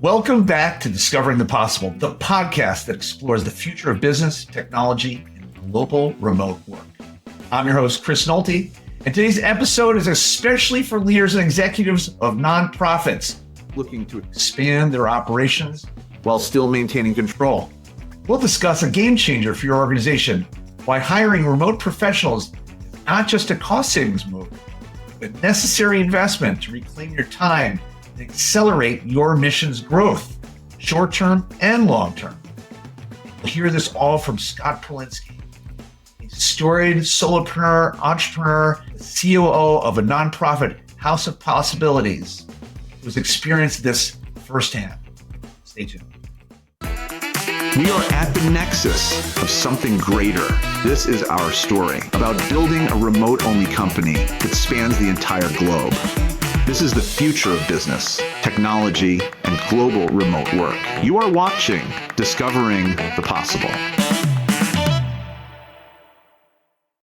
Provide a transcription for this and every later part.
Welcome back to Discovering the Possible, the podcast that explores the future of business, technology, and global remote work. I'm your host, Chris Nolte, and today's episode is especially for leaders and executives of nonprofits looking to expand their operations while still maintaining control. We'll discuss a game changer for your organization, why hiring remote professionals is not just a cost savings move, but a necessary investment to reclaim your time and accelerate your mission's growth, short-term and long-term. We'll hear this all from Scott Pralinski, a storied solopreneur, entrepreneur, COO of a nonprofit House of Possibilities, who's experienced this firsthand. Stay tuned. We are at the nexus of something greater. This is our story about building a remote-only company that spans the entire globe. This is the future of business, technology, and global remote work. You are watching Discovering the Possible.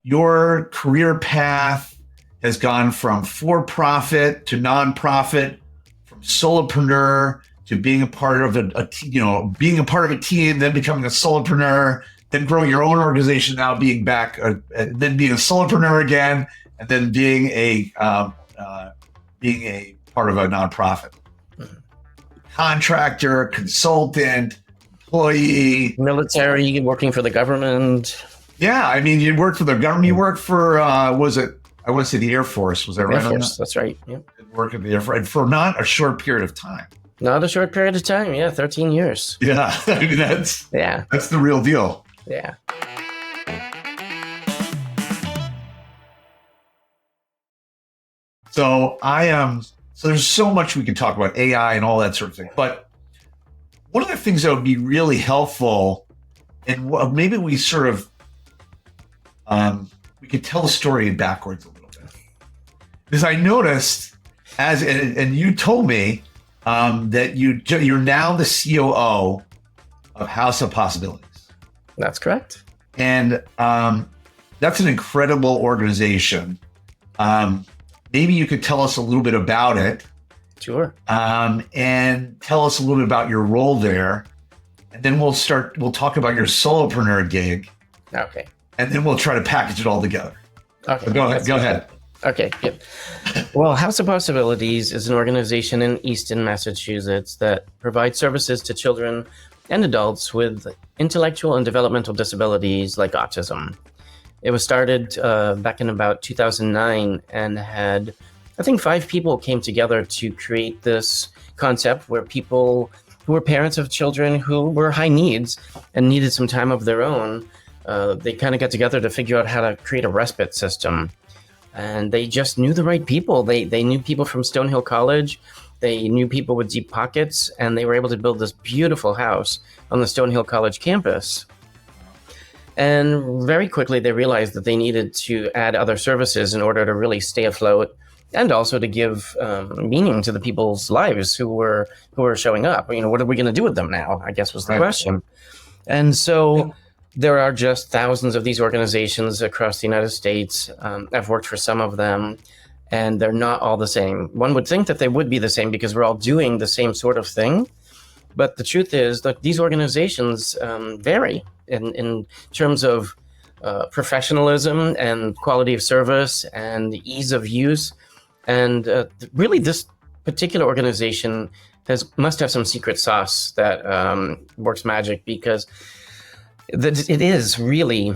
Your career path has gone from for-profit to nonprofit, from solopreneur to being a part of being a part of a team, then becoming a solopreneur, then growing your own organization, now being back, then being a solopreneur again, and then being a part of a nonprofit. Contractor, consultant, employee, military, working for the government. Yeah, I mean, you worked for the government. You worked for was it? I want to say the Air Force. Was that right? Air Force. That's right. Yep. Work at the Air Force and for not a short period of time. Not a short period of time. Yeah, 13 years. Yeah, I mean that's the real deal. Yeah. So so there's so much we can talk about AI and all that sort of thing. But one of the things that would be really helpful, and maybe we sort of, we could tell the story backwards a little bit. Because I noticed, and you told me that you're now the COO of House of Possibilities. That's correct. And that's an incredible organization. Maybe you could tell us a little bit about it. Sure. And tell us a little bit about your role there. And then we'll talk about your solopreneur gig. Okay. And then we'll try to package it all together. Okay. So go ahead. Okay. Yep. Well, House of Possibilities is an organization in Easton, Massachusetts that provides services to children and adults with intellectual and developmental disabilities like autism. It was started back in about 2009 and had, I think, 5 people came together to create this concept where people who were parents of children who were high needs and needed some time of their own, they kind of got together to figure out how to create a respite system. And they just knew the right people. They knew people from Stonehill College. They knew people with deep pockets, and they were able to build this beautiful house on the Stonehill College campus. And very quickly, they realized that they needed to add other services in order to really stay afloat and also to give meaning to the people's lives who were showing up. What are we going to do with them now, I guess was the question. And so there are just thousands of these organizations across the United States. I've worked for some of them, and they're not all the same. One would think that they would be the same because we're all doing the same sort of thing. But the truth is that these organizations vary in terms of professionalism and quality of service and ease of use. And really, this particular organization must have some secret sauce that works magic, because it is really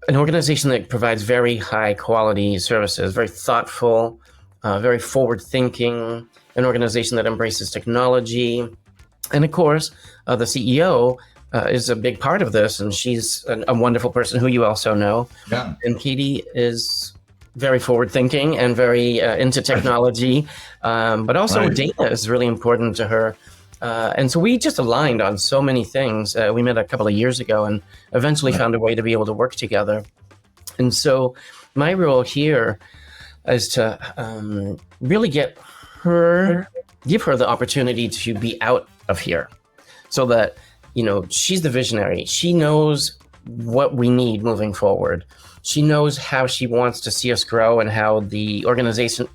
an organization that provides very high quality services, very thoughtful, very forward thinking, an organization that embraces technology. And of course, the CEO is a big part of this, and she's a wonderful person who you also know. Yeah. And Katie is very forward-thinking and very into technology, but also data is really important to her. And so we just aligned on so many things. We met a couple of years ago and eventually found a way to be able to work together. And so my role here is to really give her the opportunity to be out of here, so that, she's the visionary. She knows what we need moving forward. She knows how she wants to see us grow and how the organization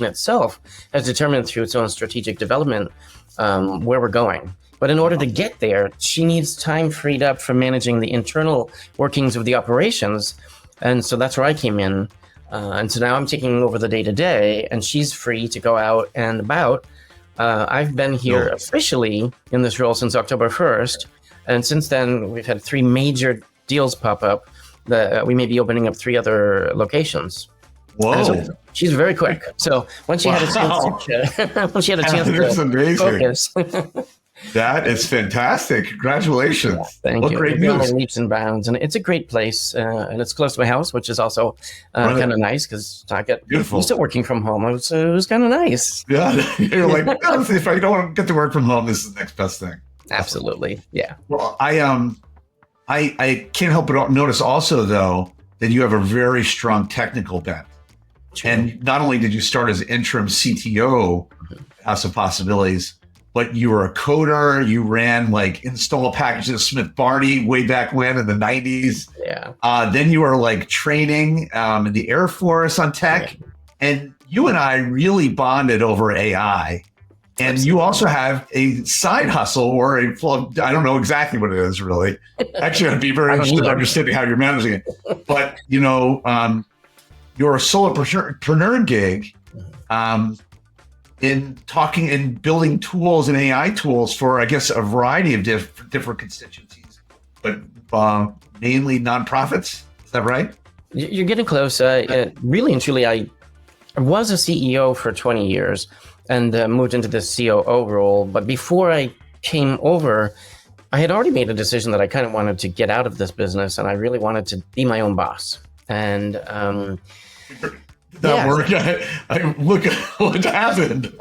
itself has determined through its own strategic development where we're going. But in order to get there, she needs time freed up from managing the internal workings of the operations. And so that's where I came in. And so now I'm taking over the day-to-day, and she's free to go out and about. I've been here officially in this role since October 1st. And since then, we've had 3 major deals pop up that we may be opening up 3 other locations. Whoa. So she's very quick. So when she had a chance to focus. That is fantastic. Congratulations. Yeah, thank what you. Great We're news. on leaps and bounds. And it's a great place. And it's close to my house, which is also kind of nice because I get used to working from home. It was kind of nice. Yeah. You're like, if I don't want to get to work from home, this is the next best thing. Absolutely. Yeah. Well, I can't help but notice also, though, that you have a very strong technical bent. True. And not only did you start as interim CTO, House of Possibilities, but you were a coder. You ran like install packages at Smith Barney way back when in the 90s. Yeah. Then you were like training in the Air Force on tech. Yeah. And you and I really bonded over AI. And Absolutely. You also have a side hustle or I don't know exactly what it is really. Actually, I'd be very interested in understanding how you're managing it. But, you're a solopreneur gig in talking and building tools and AI tools for, I guess, a variety of different constituencies, but mainly nonprofits. Is that right? You're getting close. Really and truly, I was a CEO for 20 years and moved into the COO role. But before I came over, I had already made a decision that I kind of wanted to get out of this business, and I really wanted to be my own boss. And that worked. I look at what happened.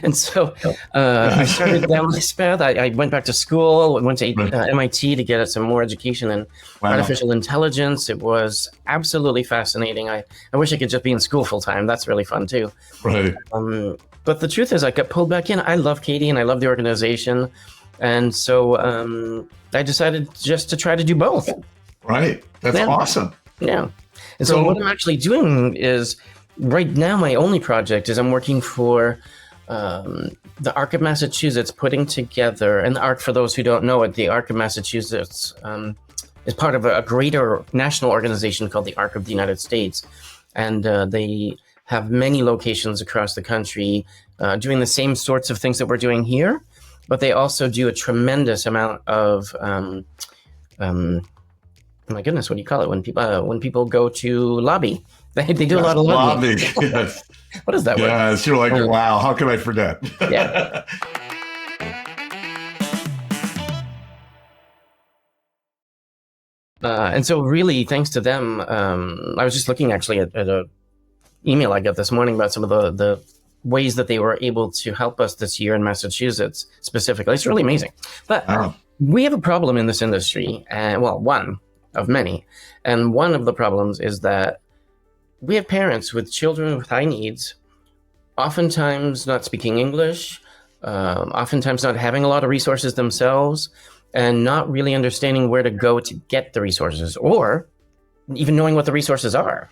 And so I started down this path. I went back to school, went to MIT to get some more education in artificial intelligence. It was absolutely fascinating. I wish I could just be in school full time. That's really fun too. Right. But the truth is I got pulled back in. I love Katie and I love the organization. And so I decided just to try to do both. Right. That's awesome. Yeah. And so what I'm actually doing is right now, my only project is I'm working for the ARC of Massachusetts, putting together, and the ARC, for those who don't know it, the ARC of Massachusetts is part of a greater national organization called the ARC of the United States. And they have many locations across the country doing the same sorts of things that we're doing here, but they also do a tremendous amount of my goodness, what do you call it when people go to lobby? They do a lot of lobbying. Yes. What is that word? Yes, you're like, wow, how can I forget? Yeah. And so really, thanks to them, I was just looking actually at an email I got this morning about some of the ways that they were able to help us this year in Massachusetts specifically. It's really amazing. But we have a problem in this industry, and one of many. And one of the problems is that we have parents with children with high needs, oftentimes not speaking English, oftentimes not having a lot of resources themselves, and not really understanding where to go to get the resources, or even knowing what the resources are.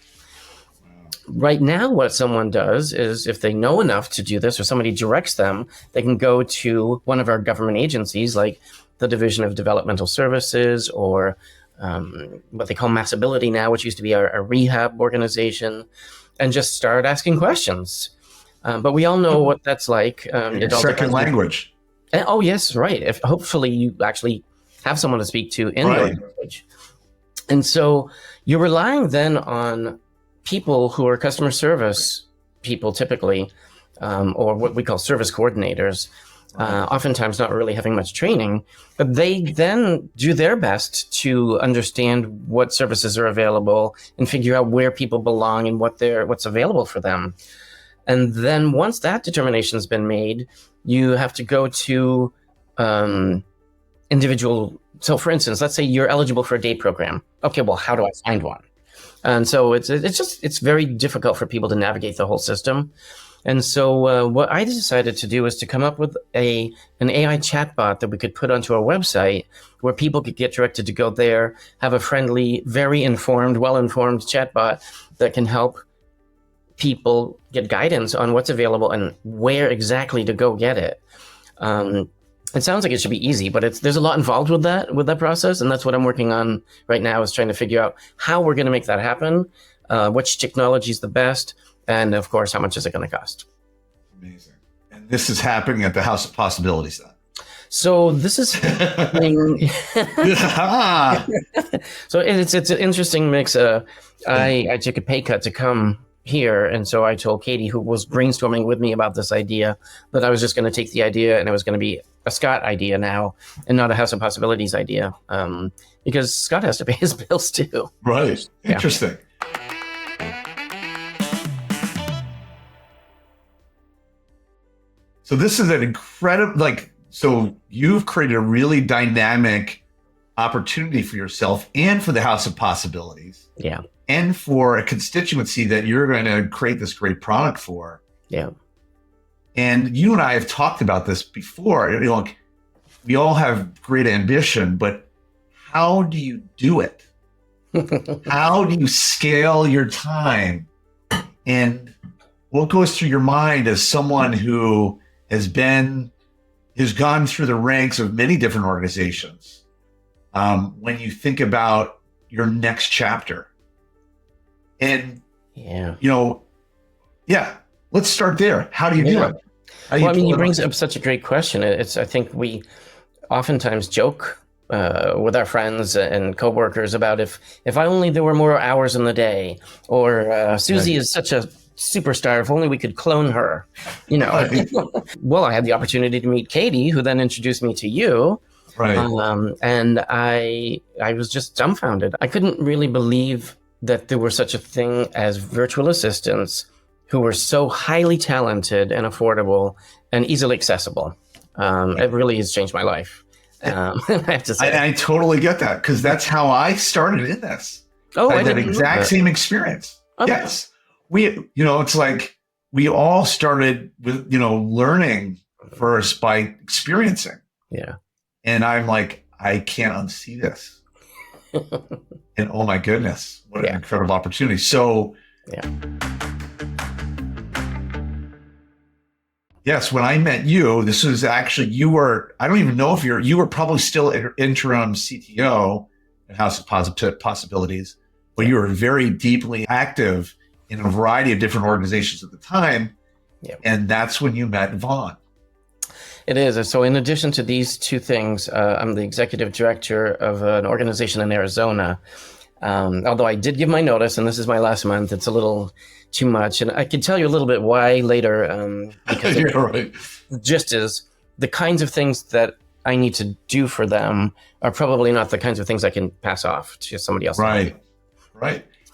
Right now, what someone does is if they know enough to do this, or somebody directs them, they can go to one of our government agencies, like the Division of Developmental Services, or what they call Massability now, which used to be a rehab organization, and just start asking questions. But we all know what that's like. Second language. Oh, yes, right. If hopefully you actually have someone to speak to in your language. And so you're relying then on people who are customer service people typically, or what we call service coordinators, oftentimes not really having much training, but they then do their best to understand what services are available and figure out where people belong and what's available for them. And then once that determination has been made, you have to go to individual. So for instance, let's say you're eligible for a day program. Okay, well, how do I find one? And so it's very difficult for people to navigate the whole system. And so what I decided to do is to come up with an AI chatbot that we could put onto our website where people could get directed to go there, have a friendly, very informed, well-informed chatbot that can help people get guidance on what's available and where exactly to go get it. It sounds like it should be easy, but there's a lot involved with that process, and that's what I'm working on right now, is trying to figure out how we're going to make that happen, which technology is the best, and of course, how much is it going to cost? Amazing. And this is happening at the House of Possibilities then. So this is happening. So it's an interesting mix. I took a pay cut to come here, and so I told Katie, who was brainstorming with me about this idea, that I was just going to take the idea and it was going to be a Scott idea now and not a House of Possibilities idea, because Scott has to pay his bills too. Right. Interesting. So this is an incredible, so you've created a really dynamic opportunity for yourself and for the House of Possibilities. Yeah. And for a constituency that you're going to create this great product for. Yeah. And you and I have talked about this before. We all have great ambition, but how do you do it? How do you scale your time? And what goes through your mind as someone who has gone through the ranks of many different organizations, when you think about your next chapter? And, let's start there. How do you do it? You brings up such a great question. I think we oftentimes joke with our friends and coworkers about if only there were more hours in the day, or Susie is such a superstar, if only we could clone her, Well, I had the opportunity to meet Katie, who then introduced me to you. Right. And I was just dumbfounded. I couldn't really believe that there were such a thing as virtual assistants who were so highly talented and affordable and easily accessible. It really has changed my life. I have to say. I totally get that, because that's how I started in this. Oh, I had that exact same experience. Okay. Yes. It's like we all started with, learning first by experiencing. Yeah. And I'm like, I can't unsee this. And oh my goodness, what an incredible opportunity. So, yes, when I met you, this was actually, I don't even know if you were probably still interim CTO at House of Possibilities, but you were very deeply active in a variety of different organizations at the time. Yeah. And that's when you met Vaughn. It is. So in addition to these two things, I'm the executive director of an organization in Arizona. Although I did give my notice, and this is my last month, it's a little too much. And I can tell you a little bit why later, because just as the kinds of things that I need to do for them are probably not the kinds of things I can pass off to somebody else. Right.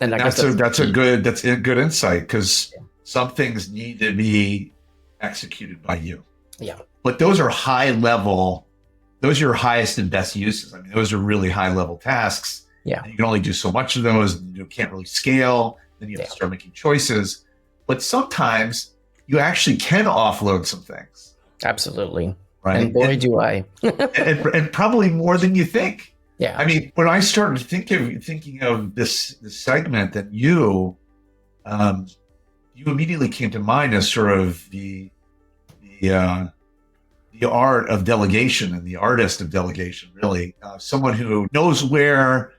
And that's a good insight, because some things need to be executed by you. Yeah. But those are those are your highest and best uses. I mean, those are really high level tasks. Yeah. And you can only do so much of those, and you can't really scale. Then you have to start making choices. But sometimes you actually can offload some things. Absolutely. Right. And boy, do I. and probably more than you think. Yeah. I mean, when I started thinking of this segment, that you immediately came to mind as sort of the art of delegation and the artist of delegation, really. Someone who knows where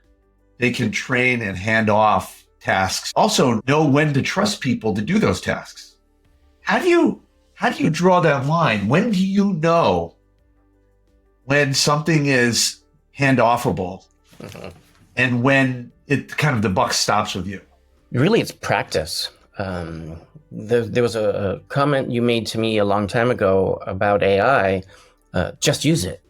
they can train and hand off tasks. Also know when to trust people to do those tasks. How do you draw that line? When do you know when something is hand-offable and when it kind of the buck stops with you? Really, it's practice. There was a comment you made to me a long time ago about AI. Just use it,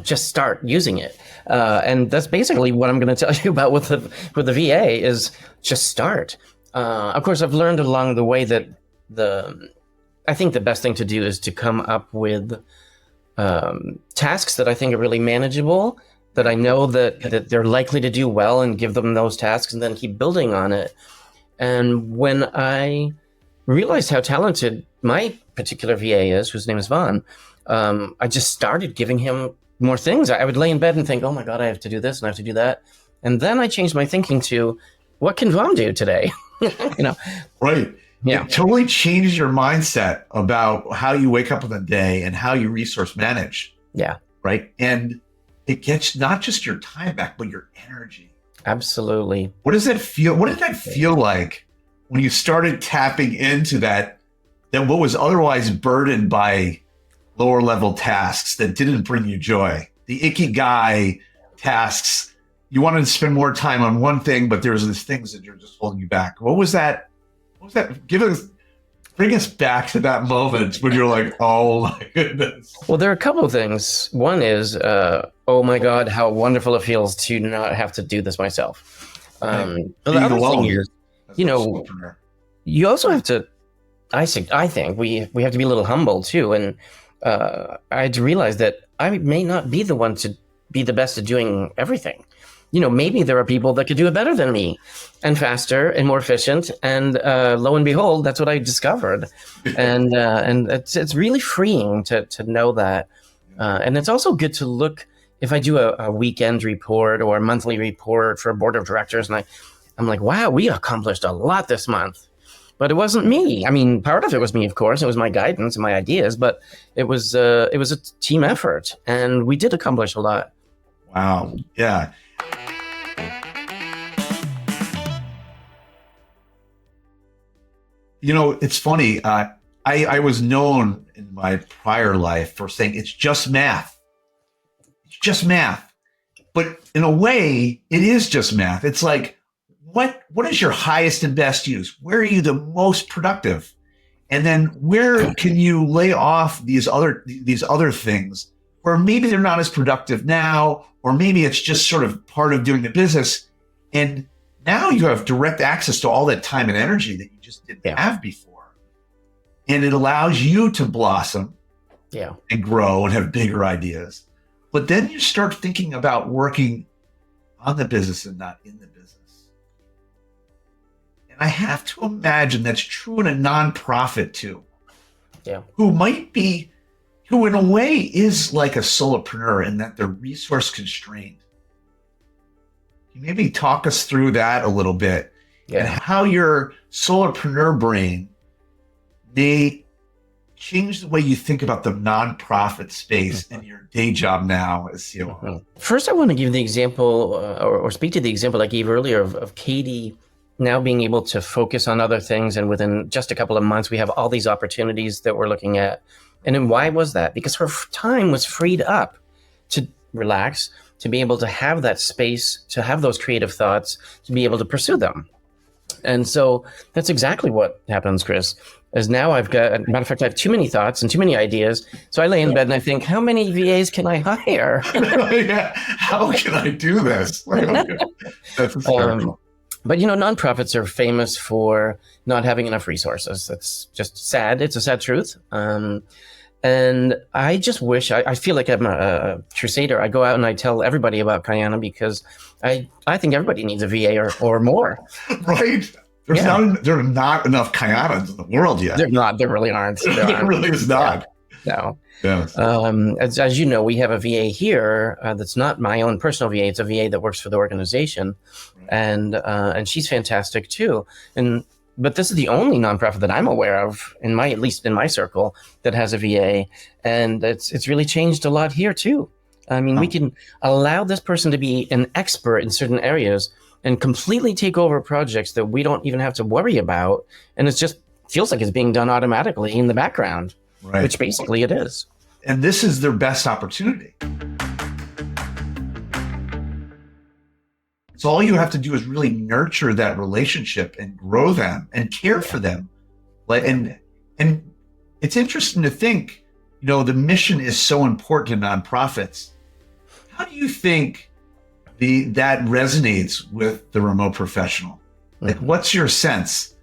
just start using it. And that's basically what I'm going to tell you about with the VA is just start. Of course, I've learned along the way that I think the best thing to do is to come up with tasks that I think are really manageable, that I know that they're likely to do well, and give them those tasks and then keep building on it. And when I realized how talented my particular VA is, whose name is Vaughn. I just started giving him more things. I would lay in bed and think, oh my God, I have to do this and I have to do that. And then I changed my thinking to, what can Vaughn do today? Right. Yeah. It totally changes your mindset about how you wake up in the day and how you resource manage. Yeah. Right. And it gets not just your time back, but your energy. Absolutely. What does that feel? What did that feel like when you started tapping into that what was otherwise burdened by lower level tasks that didn't bring you joy? The ikigai tasks. You wanted to spend more time on one thing, but there's these things that are just holding you back. What was that? Bring us back to that moment when you're like, oh my goodness. Well, there are a couple of things. One is, oh my God, how wonderful it feels to not have to do this myself. The other thing is, you also have to, I think we have to be a little humble too. And I had to realize that I may not be the one to be the best at doing everything. Maybe there are people that could do it better than me and faster and more efficient. And lo and behold, that's what I discovered. And it's really freeing to know that. And it's also good to look, if I do a weekend report or a monthly report for a board of directors, and I'm like, wow, we accomplished a lot this month. But it wasn't me. I mean, part of it was me, of course. It was my guidance and my ideas, but it was a team effort, and we did accomplish a lot. Wow. Yeah. It's funny. I was known in my prior life for saying it's just math. It's just math. But in a way, it is just math. It's like, what is your highest and best use? Where are you the most productive? And then where can you lay off these other things where maybe they're not as productive now, or maybe it's just sort of part of doing the business. And now you have direct access to all that time and energy that you just didn't have before. And it allows you to blossom and grow and have bigger ideas. But then you start thinking about working on the business and not in the business. And I have to imagine that's true in a nonprofit too. Yeah. Who in a way is like a solopreneur in that they're resource constrained. Can you maybe talk us through that a little bit and how your solopreneur brain may change the way you think about the nonprofit space and your day job now as COO? First, I want to give the example or speak to the example I gave earlier of Katie now being able to focus on other things. And within just a couple of months, we have all these opportunities that we're looking at. And then why was that? Because her time was freed up to relax, to be able to have that space, to have those creative thoughts, to be able to pursue them. And so that's exactly what happens, Chris, is now I've got, as a matter of fact, I have too many thoughts and too many ideas. So I lay in bed and I think, how many VAs can I hire? How can I do this? That's hysterical. But, nonprofits are famous for not having enough resources. That's just sad. It's a sad truth. And I just wish, I feel like I'm a crusader. I go out and I tell everybody about Kayana because I think everybody needs a VA or more. Right. There are not enough Kayanas in the world yet. They're not. There really aren't. There really is not. No. Yes. As you know, we have a VA here that's not my own personal VA. It's a VA that works for the organization. And she's fantastic too. But this is the only nonprofit that I'm aware of, at least in my circle, that has a VA, and it's really changed a lot here too. I mean, we can allow this person to be an expert in certain areas and completely take over projects that we don't even have to worry about, and it just feels like it's being done automatically in the background, which basically it is. And this is their best opportunity. So all you have to do is really nurture that relationship and grow them and care for them. And it's interesting to think, the mission is so important to nonprofits. How do you think that resonates with the remote professional? Like, what's your sense?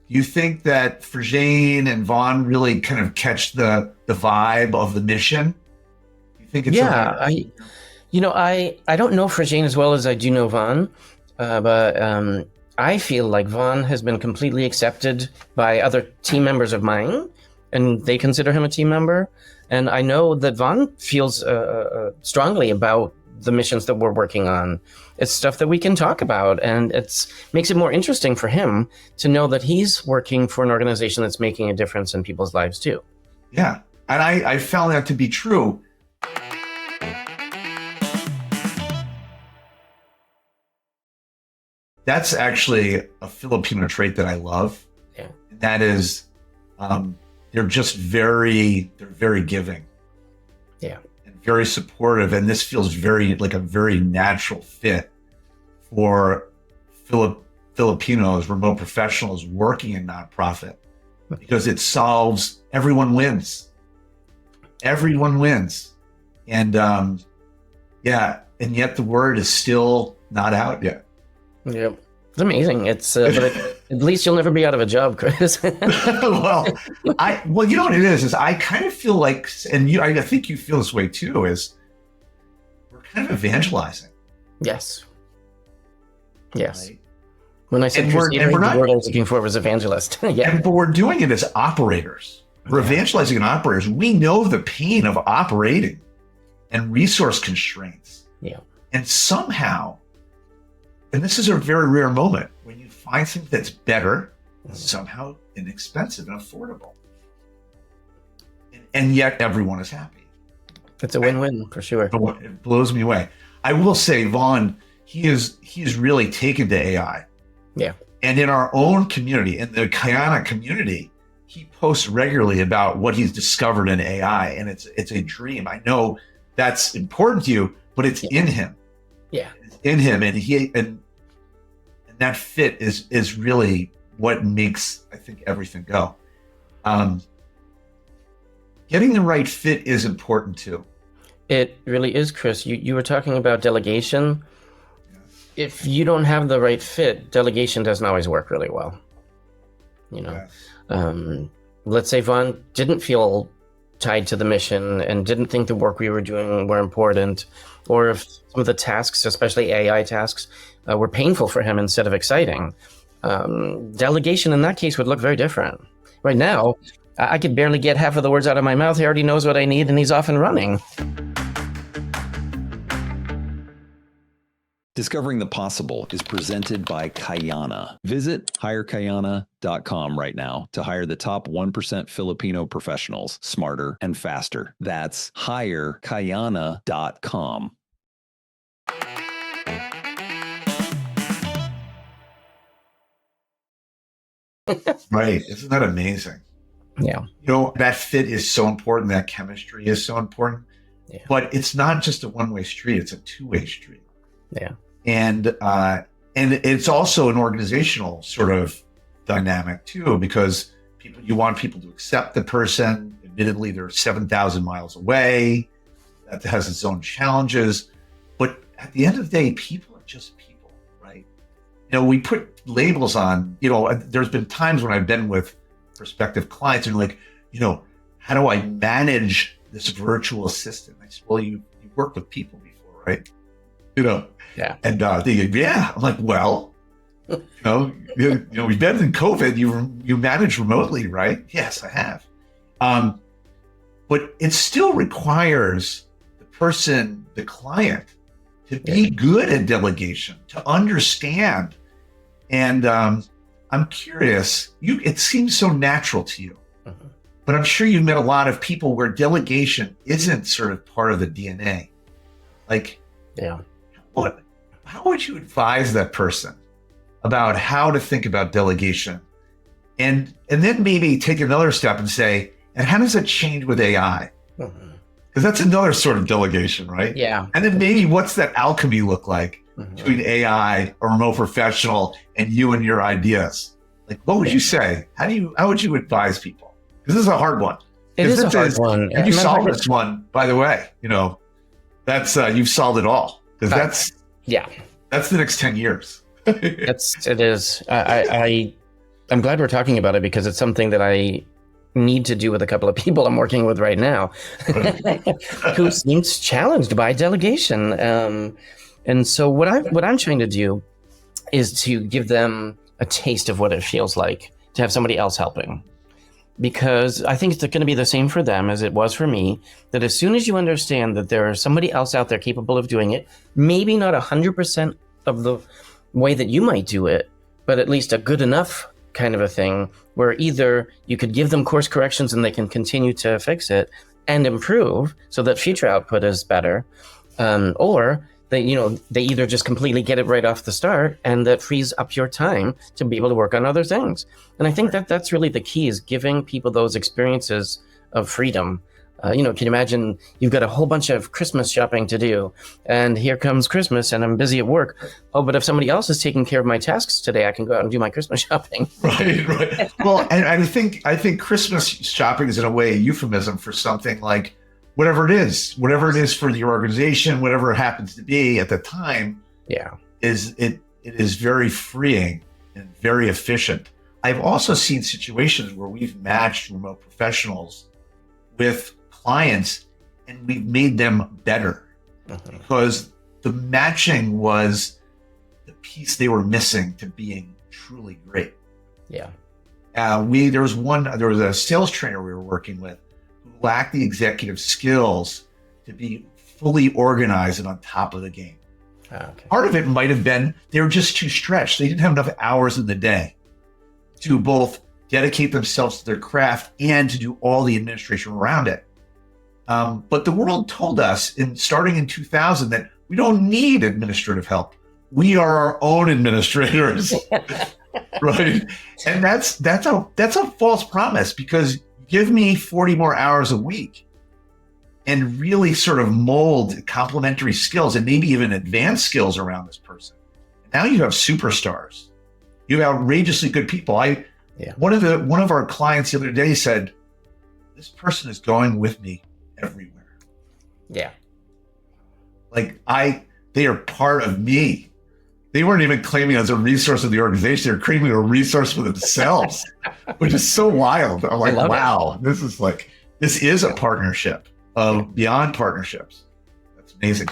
Do you think that Frajane and Vaughn really kind of catch the vibe of the mission? Do you think it's I don't know Frajane as well as I do know Vaughn, but I feel like Vaughn has been completely accepted by other team members of mine, and they consider him a team member. And I know that Vaughn feels strongly about the missions that we're working on. It's stuff that we can talk about, and makes it more interesting for him to know that he's working for an organization that's making a difference in people's lives too. Yeah, and I found that to be true. That's actually a Filipino trait that I love. Yeah. That is, they're just very giving. Yeah. And very supportive. And this feels like a very natural fit for Filipinos, remote professionals working in nonprofit, because it solves, everyone wins. Everyone wins. And and yet the word is still not out yet. Yep. It's amazing. But at least you'll never be out of a job, Chris. well, you know what it is I kind of feel like, and I think you feel this way too, is we're kind of evangelizing. Yes. Right? When I said crusader, the word I was looking for was evangelist. Yeah. But we're doing it as operators. We're evangelizing in operators. We know the pain of operating and resource constraints. Yeah. And somehow, and this is a very rare moment, when you find something that's better, somehow inexpensive and affordable. And yet everyone is happy. It's a win-win for sure. It blows me away. I will say, Vaughn, he's really taken to AI. Yeah. And in our own community, in the Kayana community, he posts regularly about what he's discovered in AI, and it's a dream. I know that's important to you, but it's in him. Yeah. It's in him, and that fit is really what makes, I think, everything go. Getting the right fit is important too. It really is, Chris. You were talking about delegation. If you don't have the right fit, delegation doesn't always work really well. You know, let's say Vaughn didn't feel tied to the mission and didn't think the work we were doing were important, or if some of the tasks, especially AI tasks, were painful for him instead of exciting. Delegation in that case would look very different. Right now, I could barely get half of the words out of my mouth. He already knows what I need and he's off and running. Discovering the Possible is presented by Kayana. Visit hirekayana.com right now to hire the top 1% Filipino professionals smarter and faster. That's hirekayana.com. Right. Isn't that amazing? Yeah. You know, that fit is so important. That chemistry is so important. Yeah. But it's not just a one-way street. It's a two-way street. Yeah. And it's also an organizational sort of dynamic too, because you want people to accept the person. Admittedly, they're 7,000 miles away. That has its own challenges. But at the end of the day, people are just people, right? You know, we put labels on, there's been times when I've been with prospective clients and like, how do I manage this virtual assistant? I said, well, you worked with people before, right? Yeah. And they go, yeah. I'm like, well, we've been in COVID. You manage remotely, right? Yes, I have. But it still requires the person, the client, to be good at delegation, to understand. And I'm curious. It seems so natural to you, but I'm sure you've met a lot of people where delegation isn't sort of part of the DNA. Like, yeah. How would you advise that person about how to think about delegation? And then maybe take another step and say, and how does it change with AI? Because that's another sort of delegation, right? Yeah. And then maybe what's that alchemy look like between AI, a remote professional, and you and your ideas? Like, what would you say? How would you advise people? Because this is a hard one. It is a hard one. If you solve this one, by the way, that's you've solved it all. Because that's the next 10 years. It is. I'm glad we're talking about it because it's something that I need to do with a couple of people I'm working with right now who seems challenged by delegation. And so what I'm trying to do is to give them a taste of what it feels like to have somebody else helping. Because I think it's going to be the same for them as it was for me, that as soon as you understand that there is somebody else out there capable of doing it, maybe not 100% of the way that you might do it, but at least a good enough kind of a thing where either you could give them course corrections and they can continue to fix it and improve so that future output is better, or they either just completely get it right off the start, and that frees up your time to be able to work on other things. And I think that that's really the key, is giving people those experiences of freedom. Can you imagine you've got a whole bunch of Christmas shopping to do, and here comes Christmas and I'm busy at work. Oh, but if somebody else is taking care of my tasks today, I can go out and do my Christmas shopping. Right. Well, and I think Christmas shopping is in a way a euphemism for something like whatever it is for the organization, whatever it happens to be at the time. Yeah. It is very freeing and very efficient. I've also seen situations where we've matched remote professionals with clients and we've made them better because the matching was the piece they were missing to being truly great. Yeah. There was a sales trainer we were working with who lacked the executive skills to be fully organized and on top of the game. Okay. Part of it might have been they were just too stretched. They didn't have enough hours in the day to both dedicate themselves to their craft and to do all the administration around it. But the world told us, starting in 2000, that we don't need administrative help. We are our own administrators, right? And that's a false promise, because give me 40 more hours a week and really sort of mold complementary skills and maybe even advanced skills around this person. Now you have superstars. You have outrageously good people. One of our clients the other day said, "This person is going with me everywhere." Yeah. They are part of me. They weren't even claiming as a resource of the organization. They're claiming a resource for themselves, which is so wild. I'm like, wow, this is a partnership of beyond partnerships. That's amazing.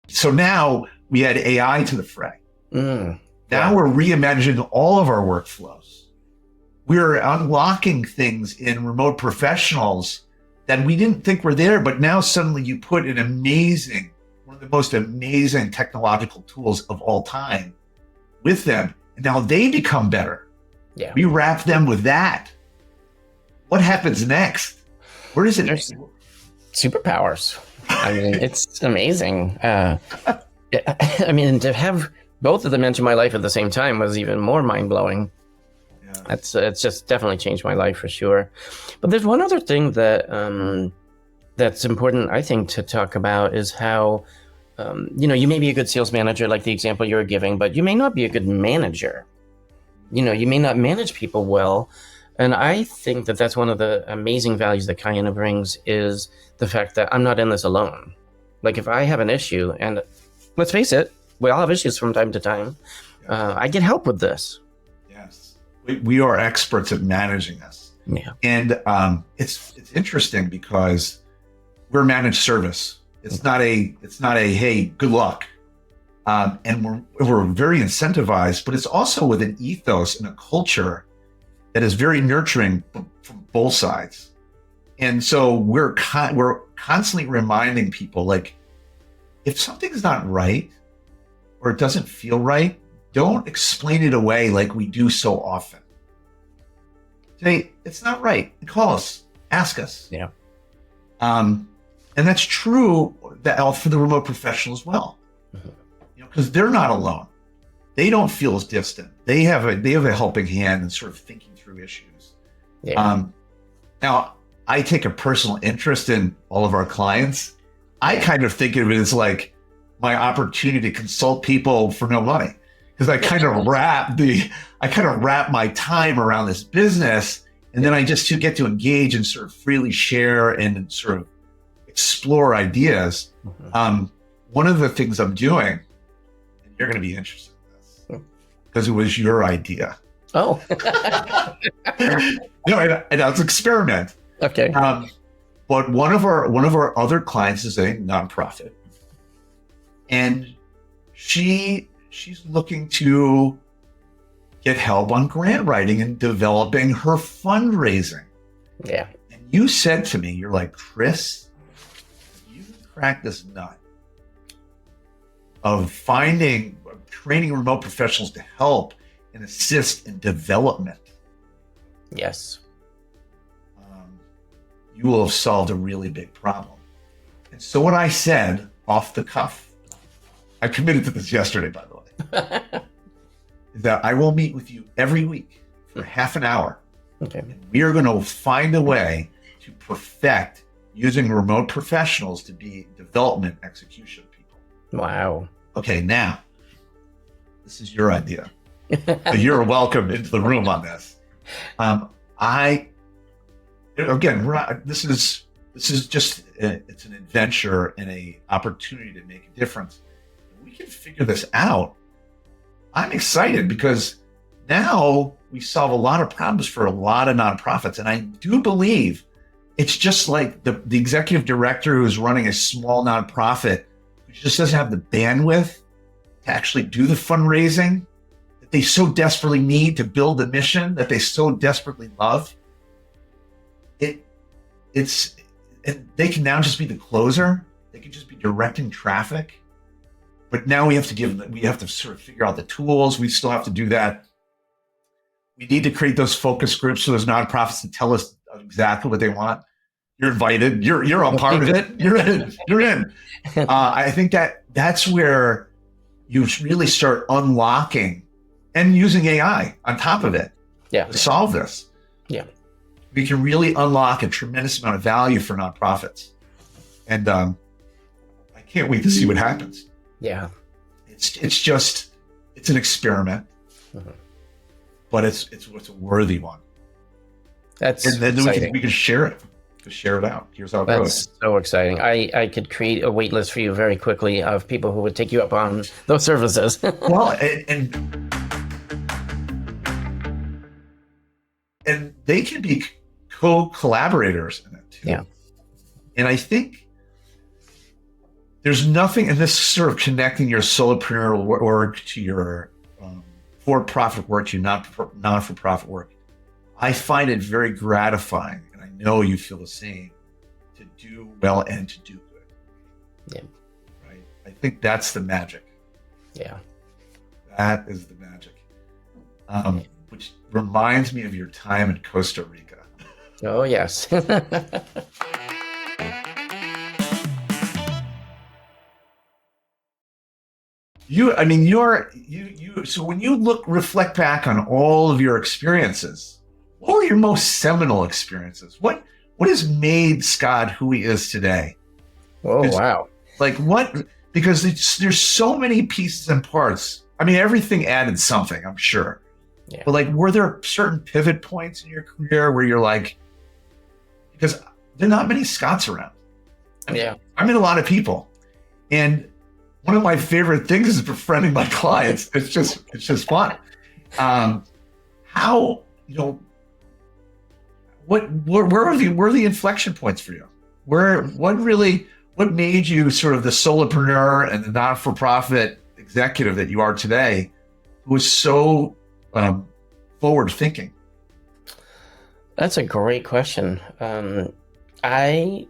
So now we add AI to the fray. Now we're reimagining all of our workflows. We're unlocking things in remote professionals that we didn't think were there, but now suddenly you put one of the most amazing technological tools of all time with them, and now they become better. Yeah. We wrap them with that. What happens next? Where does it? There's superpowers. I mean, it's amazing. I mean, to have both of them enter my life at the same time was even more mind-blowing. Yeah. It's just definitely changed my life for sure. But there's one other thing that that's important, I think, to talk about is how, you may be a good sales manager, like the example you were giving, but you may not be a good manager. You may not manage people well. And I think that that's one of the amazing values that Kayana brings, is the fact that I'm not in this alone. Like, if I have an issue, and let's face it, we all have issues from time to time, I get help with this. Yes. We are experts at managing this. Yeah. And it's interesting because we're managed service. It's not a, hey, good luck. And we're very incentivized, but it's also with an ethos and a culture that is very nurturing from both sides. And so we're constantly reminding people, like, if something's not right or it doesn't feel right, don't explain it away like we do so often. Say, it's not right. Call us, ask us. Yeah. And that's true for the remote professional as well. Because they're not alone. They don't feel as distant. They have a helping hand in sort of thinking through issues. Yeah. Now, I take a personal interest in all of our clients. I kind of think of it as like my opportunity to consult people for no money, because I kind of wrap my time around this business, and then I just get to engage and sort of freely share and sort of explore ideas. One of the things I'm doing, and you're going to be interested in this, because it was your idea. Oh. No, and that's experiment. Okay. But one of our other clients is a nonprofit, and she's looking to get help on grant writing and developing her fundraising. Yeah. And you said to me, you're like, Chris, you cracked this nut of training remote professionals to help and assist in development. Yes. You will have solved a really big problem. And so what I said off the cuff, I committed to this yesterday, by the way, is that I will meet with you every week for half an hour. Okay. And we are going to find a way to perfect using remote professionals to be development execution people. Wow. Okay, now, this is your idea. So you're welcome into the room on this. This is just it's an adventure and a opportunity to make a difference. If we can figure this out, I'm excited because now we solve a lot of problems for a lot of nonprofits. And I do believe it's just like the executive director who's running a small nonprofit who just doesn't have the bandwidth to actually do the fundraising that they so desperately need to build the mission that they so desperately love. And they can now just be the closer. They can just be directing traffic. But now we have to sort of figure out the tools. We still have to do that. We need to create those focus groups so those nonprofits to tell us exactly what they want. You're invited. You're a part of it. You're in. I think that's where you really start unlocking and using AI on top of it to solve this. Yeah. We can really unlock a tremendous amount of value for nonprofits. And I can't wait to see what happens. Yeah. It's an experiment, but it's a worthy one. That's and then exciting. we can share it. Just share it out. Here's how it goes. That's so exciting. I could create a wait list for you very quickly of people who would take you up on those services. Well, and they can be co-collaborators in it too. Yeah. And I think there's nothing in this sort of connecting your solopreneur work to your for-profit work to your non-for-profit work. I find it very gratifying, and I know you feel the same, to do well and to do good. Yeah. Right? I think that's the magic. Yeah. That is the magic. Which reminds me of your time in Costa Rica. Oh, yes. So when you reflect back on all of your experiences, what were your most seminal experiences? What has made Scott who he is today? Oh, wow. Like what? Because there's so many pieces and parts. I mean, everything added something, I'm sure. Yeah. But like, were there certain pivot points in your career where you're like, because there are not many Scotts around. I mean, a lot of people. And one of my favorite things is befriending my clients. It's just fun. How, where are the inflection points for you? What made you sort of the solopreneur and the not-for-profit executive that you are today, who was so forward thinking? That's a great question. I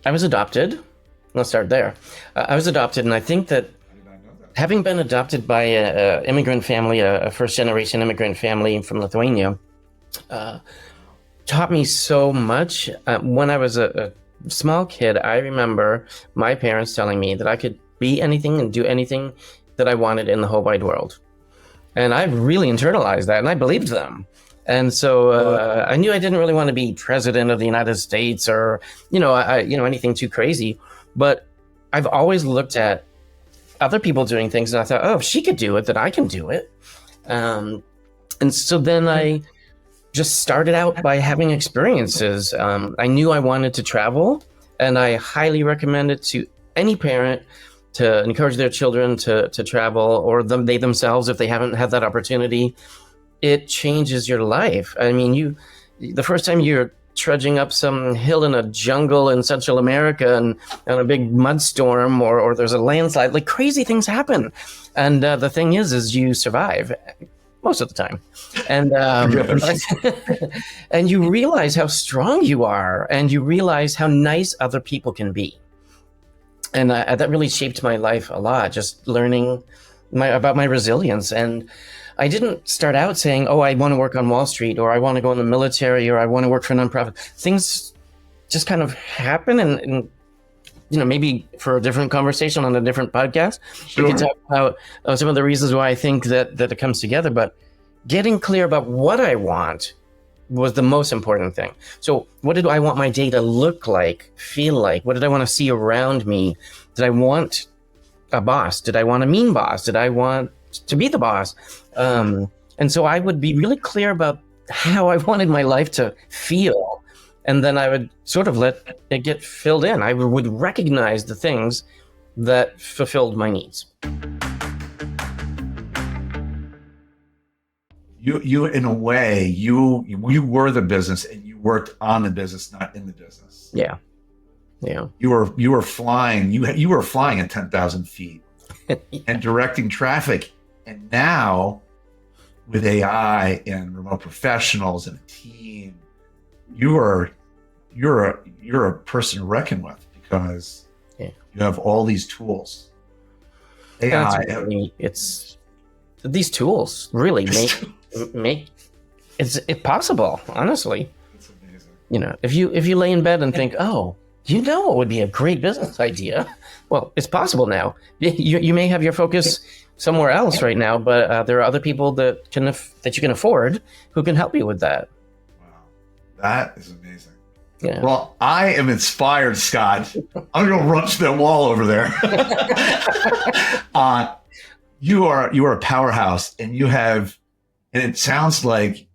was adopted. Let's start there. I was adopted, and I think that having been adopted by an immigrant family, a first-generation immigrant family from Lithuania, taught me so much. When I was a small kid, I remember my parents telling me that I could be anything and do anything that I wanted in the whole wide world. And I really internalized that, and I believed them. And so I knew I didn't really want to be president of the United States or, anything too crazy. But I've always looked at other people doing things, and I thought, oh, if she could do it, then I can do it. And so then I just started out by having experiences. I knew I wanted to travel, and I highly recommend it to any parent to encourage their children to travel, or they themselves, if they haven't had that opportunity. It changes your life. I mean, the first time you're trudging up some hill in a jungle in Central America and a big mud storm, or there's a landslide. Like, crazy things happen. And the thing is you survive most of the time. And and you realize how strong you are, and you realize how nice other people can be. And that really shaped my life a lot, just learning about my resilience. And I didn't start out saying, oh, I want to work on Wall Street, or I want to go in the military, or I want to work for a nonprofit. Things just kind of happen, and maybe for a different conversation on a different podcast, Sure. we can talk about some of the reasons why I think that it comes together. But getting clear about what I want was the most important thing. So what did I want my day to look like, feel like? What did I want to see around me? Did I want a boss? Did I want a mean boss? Did I want to be the boss? And so I would be really clear about how I wanted my life to feel. And then I would sort of let it get filled in. I would recognize the things that fulfilled my needs. You in a way, you were the business, and you worked on the business, not in the business. Yeah. You were flying. You were flying at 10,000 feet and directing traffic. And now, with AI and remote professionals and a team, you're a person to reckon with, because you have all these tools. AI. It's these tools really make it's possible. Honestly, That's amazing. If you lay in bed and think, oh, it would be a great business idea. Well, it's possible now. You may have your focus somewhere else right now, but there are other people that you can afford who can help you with that. Wow, that is amazing. Yeah. Well, I am inspired, Scott. I'm going to run to that wall over there. You are a powerhouse, and it sounds like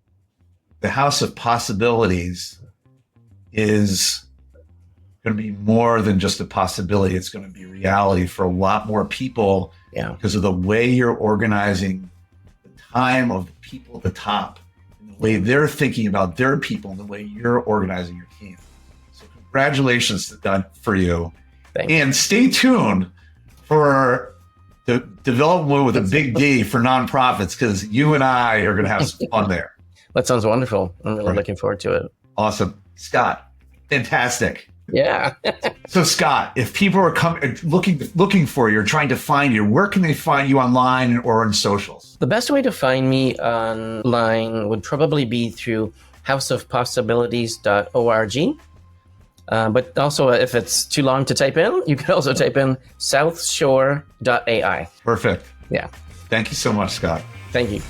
the house of possibilities is going to be more than just a possibility. It's going to be reality for a lot more people. Yeah. Because of the way you're organizing the time of the people at the top, and the way they're thinking about their people, and the way you're organizing your team. So congratulations to that for you. Thanks. And stay tuned for the development with a big D for nonprofits, because you and I are going to have some fun there. That sounds wonderful. I'm really looking forward to it. Awesome. Scott, fantastic. Yeah. So Scott, if people are looking for you or trying to find you, where can they find you online or on socials? The best way to find me online would probably be through houseofpossibilities.org. But also, if it's too long to type in, you can also type in southshore.ai. Perfect. Yeah. Thank you so much, Scott. Thank you.